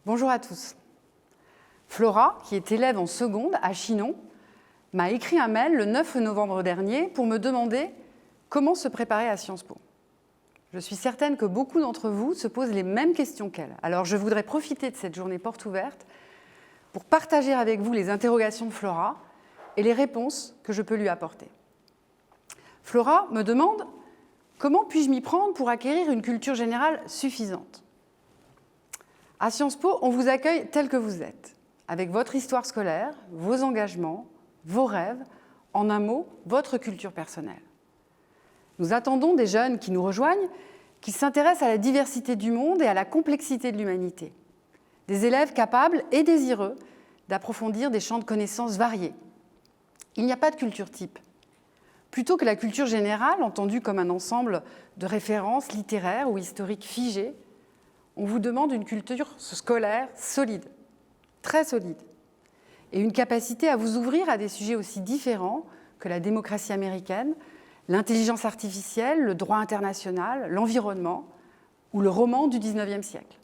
Bonjour à tous. Flora, qui est élève en seconde à Chinon, m'a écrit un mail le 9 novembre dernier pour me demander comment se préparer à Sciences Po. Je suis certaine que beaucoup d'entre vous se posent les mêmes questions qu'elle. Alors je voudrais profiter de cette journée porte ouverte pour partager avec vous les interrogations de Flora et les réponses que je peux lui apporter. Flora me demande comment puis-je m'y prendre pour acquérir une culture générale suffisante. À Sciences Po, on vous accueille tel que vous êtes, avec votre histoire scolaire, vos engagements, vos rêves, en un mot, votre culture personnelle. Nous attendons des jeunes qui nous rejoignent, qui s'intéressent à la diversité du monde et à la complexité de l'humanité. Des élèves capables et désireux d'approfondir des champs de connaissances variés. Il n'y a pas de culture type. Plutôt que la culture générale, entendue comme un ensemble de références littéraires ou historiques figées, on vous demande une culture scolaire solide, très solide, et une capacité à vous ouvrir à des sujets aussi différents que la démocratie américaine, l'intelligence artificielle, le droit international, l'environnement ou le roman du XIXe siècle.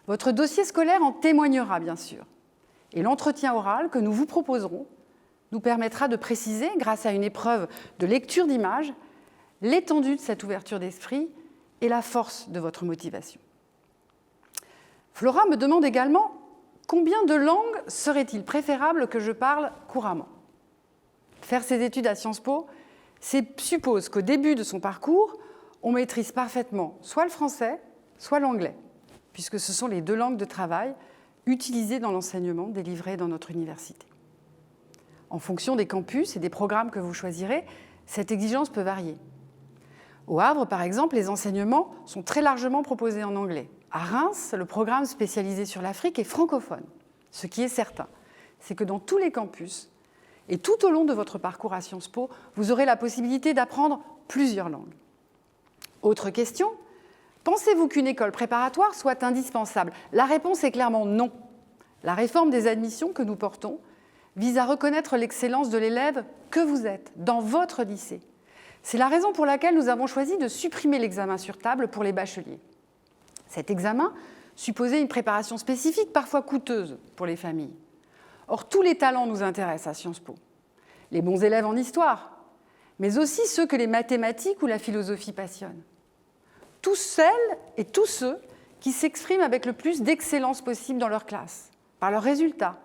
Votre dossier scolaire en témoignera, bien sûr, et l'entretien oral que nous vous proposerons nous permettra de préciser, grâce à une épreuve de lecture d'images, l'étendue de cette ouverture d'esprit et la force de votre motivation. Flora me demande également combien de langues serait-il préférable que je parle couramment. Faire ses études à Sciences Po suppose qu'au début de son parcours, on maîtrise parfaitement soit le français, soit l'anglais, puisque ce sont les deux langues de travail utilisées dans l'enseignement délivré dans notre université. En fonction des campus et des programmes que vous choisirez, cette exigence peut varier. Au Havre, par exemple, les enseignements sont très largement proposés en anglais. À Reims, le programme spécialisé sur l'Afrique est francophone. Ce qui est certain, c'est que dans tous les campus, et tout au long de votre parcours à Sciences Po, vous aurez la possibilité d'apprendre plusieurs langues. Autre question, pensez-vous qu'une école préparatoire soit indispensable ? La réponse est clairement non. La réforme des admissions que nous portons vise à reconnaître l'excellence de l'élève que vous êtes dans votre lycée. C'est la raison pour laquelle nous avons choisi de supprimer l'examen sur table pour les bacheliers. Cet examen supposait une préparation spécifique, parfois coûteuse pour les familles. Or, tous les talents nous intéressent à Sciences Po. Les bons élèves en histoire, mais aussi ceux que les mathématiques ou la philosophie passionnent. Tous celles et tous ceux qui s'expriment avec le plus d'excellence possible dans leur classe, par leurs résultats,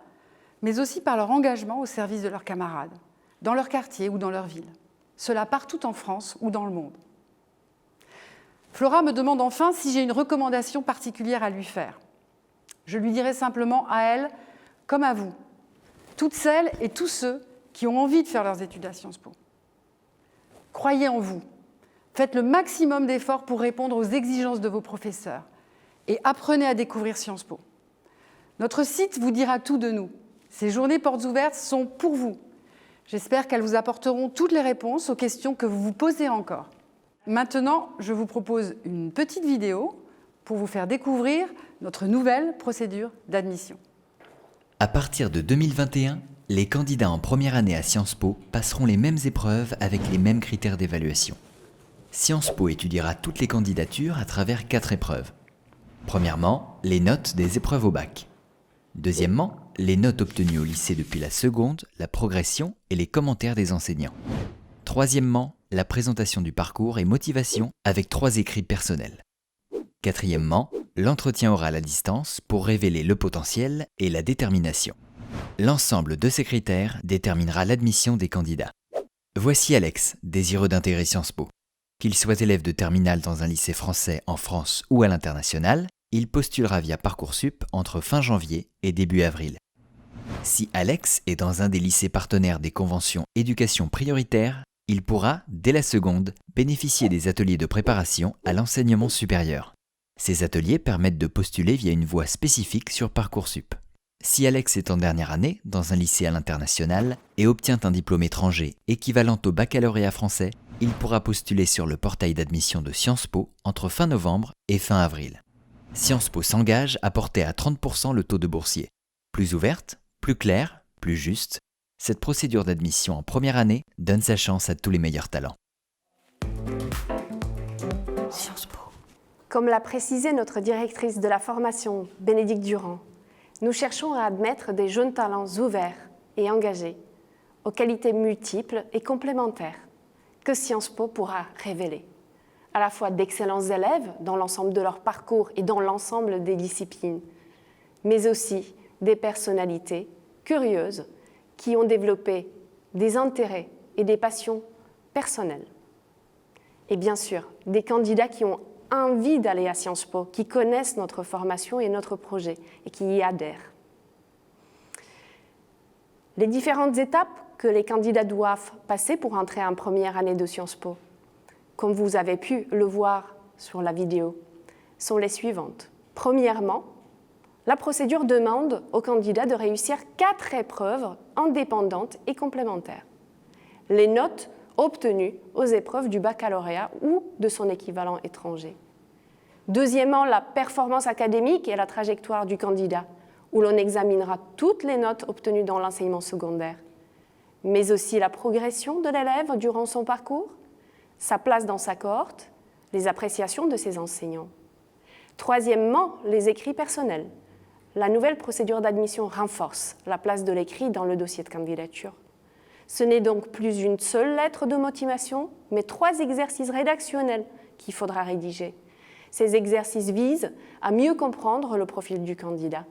mais aussi par leur engagement au service de leurs camarades, dans leur quartier ou dans leur ville. Cela partout en France ou dans le monde. Flora me demande enfin si j'ai une recommandation particulière à lui faire. Je lui dirai simplement à elle, comme à vous, toutes celles et tous ceux qui ont envie de faire leurs études à Sciences Po. Croyez en vous. Faites le maximum d'efforts pour répondre aux exigences de vos professeurs et apprenez à découvrir Sciences Po. Notre site vous dira tout de nous. Ces journées portes ouvertes sont pour vous. J'espère qu'elles vous apporteront toutes les réponses aux questions que vous vous posez encore. Maintenant, je vous propose une petite vidéo pour vous faire découvrir notre nouvelle procédure d'admission. À partir de 2021, les candidats en première année à Sciences Po passeront les mêmes épreuves avec les mêmes critères d'évaluation. Sciences Po étudiera toutes les candidatures à travers 4 épreuves. Premièrement, les notes des épreuves au bac. Deuxièmement, les notes obtenues au lycée depuis la seconde, la progression et les commentaires des enseignants. Troisièmement, la présentation du parcours et motivation avec 3 écrits personnels. Quatrièmement, l'entretien oral à distance pour révéler le potentiel et la détermination. L'ensemble de ces critères déterminera l'admission des candidats. Voici Alex, désireux d'intégrer Sciences Po. Qu'il soit élève de terminale dans un lycée français en France ou à l'international, il postulera via Parcoursup entre fin janvier et début avril. Si Alex est dans un des lycées partenaires des conventions éducation prioritaire, il pourra, dès la seconde, bénéficier des ateliers de préparation à l'enseignement supérieur. Ces ateliers permettent de postuler via une voie spécifique sur Parcoursup. Si Alex est en dernière année, dans un lycée à l'international, et obtient un diplôme étranger équivalent au baccalauréat français, il pourra postuler sur le portail d'admission de Sciences Po entre fin novembre et fin avril. Sciences Po s'engage à porter à 30% le taux de boursiers. Plus ouverte, plus claire, plus juste, cette procédure d'admission en première année donne sa chance à tous les meilleurs talents. Sciences Po. Comme l'a précisé notre directrice de la formation, Bénédicte Durand, nous cherchons à admettre des jeunes talents ouverts et engagés, aux qualités multiples et complémentaires, que Sciences Po pourra révéler, à la fois d'excellents élèves dans l'ensemble de leur parcours et dans l'ensemble des disciplines, mais aussi des personnalités curieuses qui ont développé des intérêts et des passions personnelles. Et bien sûr, des candidats qui ont envie d'aller à Sciences Po, qui connaissent notre formation et notre projet et qui y adhèrent. Les différentes étapes que les candidats doivent passer pour entrer en première année de Sciences Po, comme vous avez pu le voir sur la vidéo, sont les suivantes. Premièrement, la procédure demande aux candidats de réussir 4 épreuves indépendantes et complémentaires. Les notes obtenues aux épreuves du baccalauréat ou de son équivalent étranger. Deuxièmement, la performance académique et la trajectoire du candidat, où l'on examinera toutes les notes obtenues dans l'enseignement secondaire, mais aussi la progression de l'élève durant son parcours, sa place dans sa cohorte, les appréciations de ses enseignants. Troisièmement, les écrits personnels. La nouvelle procédure d'admission renforce la place de l'écrit dans le dossier de candidature. Ce n'est donc plus une seule lettre de motivation, mais 3 exercices rédactionnels qu'il faudra rédiger. Ces exercices visent à mieux comprendre le profil du candidat,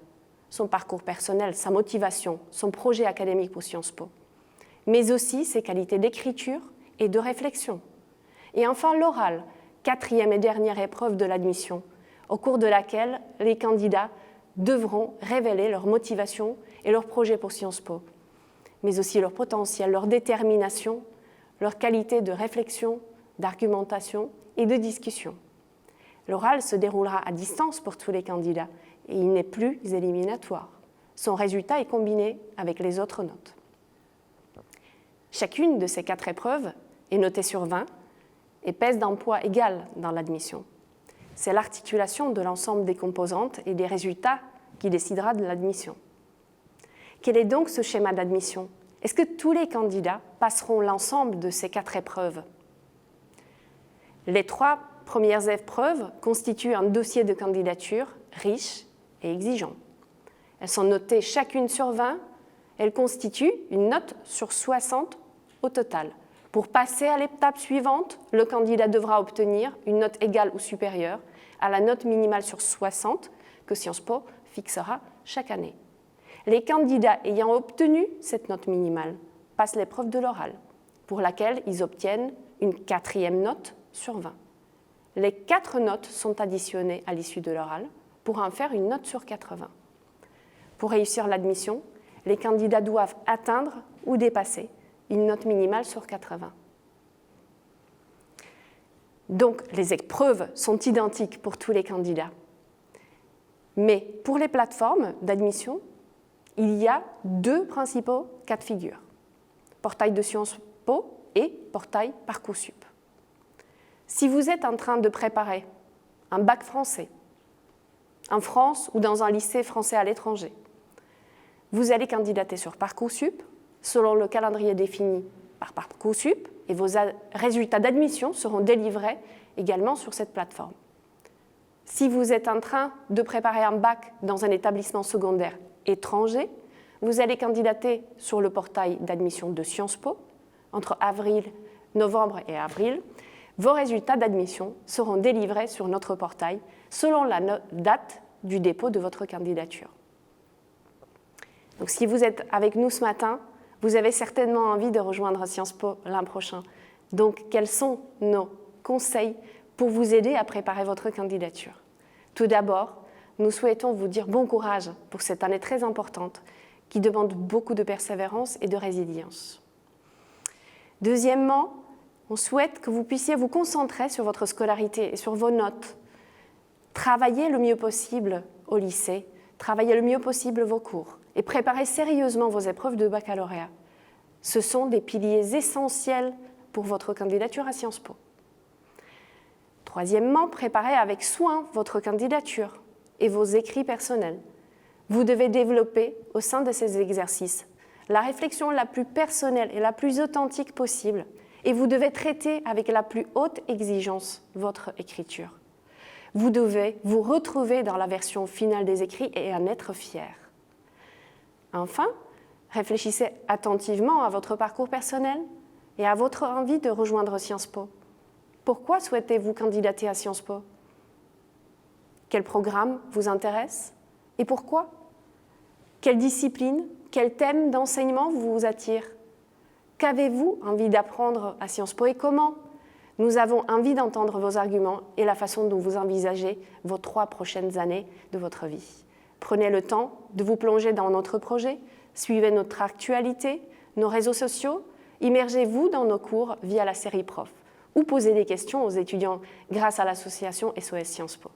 son parcours personnel, sa motivation, son projet académique pour Sciences Po, mais aussi ses qualités d'écriture et de réflexion. Et enfin l'oral, 4e et dernière épreuve de l'admission, au cours de laquelle les candidats devront révéler leur motivation et leur projet pour Sciences Po, mais aussi leur potentiel, leur détermination, leur qualité de réflexion, d'argumentation et de discussion. L'oral se déroulera à distance pour tous les candidats et il n'est plus éliminatoire. Son résultat est combiné avec les autres notes. Chacune de ces 4 épreuves est notée sur 20 et pèse d'un poids égal dans l'admission. C'est l'articulation de l'ensemble des composantes et des résultats qui décidera de l'admission. Quel est donc ce schéma d'admission? Est-ce que tous les candidats passeront l'ensemble de ces 4 épreuves? Les 3 premières épreuves constituent un dossier de candidature riche et exigeant. Elles sont notées chacune sur 20. Elles constituent une note sur 60 au total. Pour passer à l'étape suivante, le candidat devra obtenir une note égale ou supérieure à la note minimale sur 60 que Sciences Po fixera chaque année. Les candidats ayant obtenu cette note minimale passent l'épreuve de l'oral, pour laquelle ils obtiennent une 4e note sur 20. Les 4 notes sont additionnées à l'issue de l'oral pour en faire une note sur 80. Pour réussir l'admission, les candidats doivent atteindre ou dépasser une note minimale sur 80. Donc, les épreuves sont identiques pour tous les candidats. Mais pour les plateformes d'admission, il y a 2 principaux cas de figure, portail de Sciences Po et portail Parcoursup. Si vous êtes en train de préparer un bac français en France ou dans un lycée français à l'étranger, vous allez candidater sur Parcoursup selon le calendrier défini par Parcoursup et vos résultats d'admission seront délivrés également sur cette plateforme. Si vous êtes en train de préparer un bac dans un établissement secondaire étranger, vous allez candidater sur le portail d'admission de Sciences Po entre novembre et avril. Vos résultats d'admission seront délivrés sur notre portail selon la date du dépôt de votre candidature. Donc, si vous êtes avec nous ce matin, vous avez certainement envie de rejoindre Sciences Po l'an prochain. Donc, quels sont nos conseils pour vous aider à préparer votre candidature? Tout d'abord, nous souhaitons vous dire bon courage pour cette année très importante qui demande beaucoup de persévérance et de résilience. Deuxièmement, on souhaite que vous puissiez vous concentrer sur votre scolarité et sur vos notes. Travaillez le mieux possible au lycée, travaillez le mieux possible vos cours et préparez sérieusement vos épreuves de baccalauréat. Ce sont des piliers essentiels pour votre candidature à Sciences Po. Troisièmement, préparez avec soin votre candidature et vos écrits personnels. Vous devez développer au sein de ces exercices la réflexion la plus personnelle et la plus authentique possible et vous devez traiter avec la plus haute exigence votre écriture. vous devez vous retrouver dans la version finale des écrits et en être fier. Enfin, réfléchissez attentivement à votre parcours personnel et à votre envie de rejoindre Sciences Po. Pourquoi souhaitez-vous candidater à Sciences Po? Quel programme vous intéresse et pourquoi? Quelle discipline, quel thème d'enseignement vous attire? Qu'avez-vous envie d'apprendre à Sciences Po et comment? Nous avons envie d'entendre vos arguments et la façon dont vous envisagez vos 3 prochaines années de votre vie. Prenez le temps de vous plonger dans notre projet, suivez notre actualité, nos réseaux sociaux, immergez-vous dans nos cours via la série Prof ou posez des questions aux étudiants grâce à l'association SOS Sciences Po.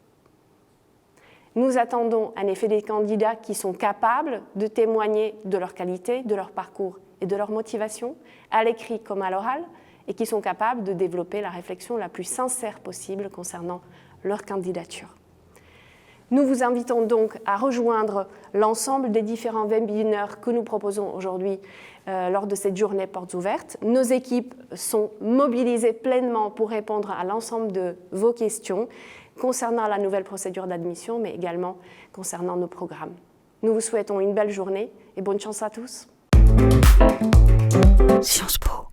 Nous attendons en effet des candidats qui sont capables de témoigner de leur qualité, de leur parcours et de leur motivation, à l'écrit comme à l'oral, et qui sont capables de développer la réflexion la plus sincère possible concernant leur candidature. Nous vous invitons donc à rejoindre l'ensemble des différents webinaires que nous proposons aujourd'hui lors de cette journée portes ouvertes. Nos équipes sont mobilisées pleinement pour répondre à l'ensemble de vos questions concernant la nouvelle procédure d'admission, mais également concernant nos programmes. Nous vous souhaitons une belle journée et bonne chance à tous. Sciences Po.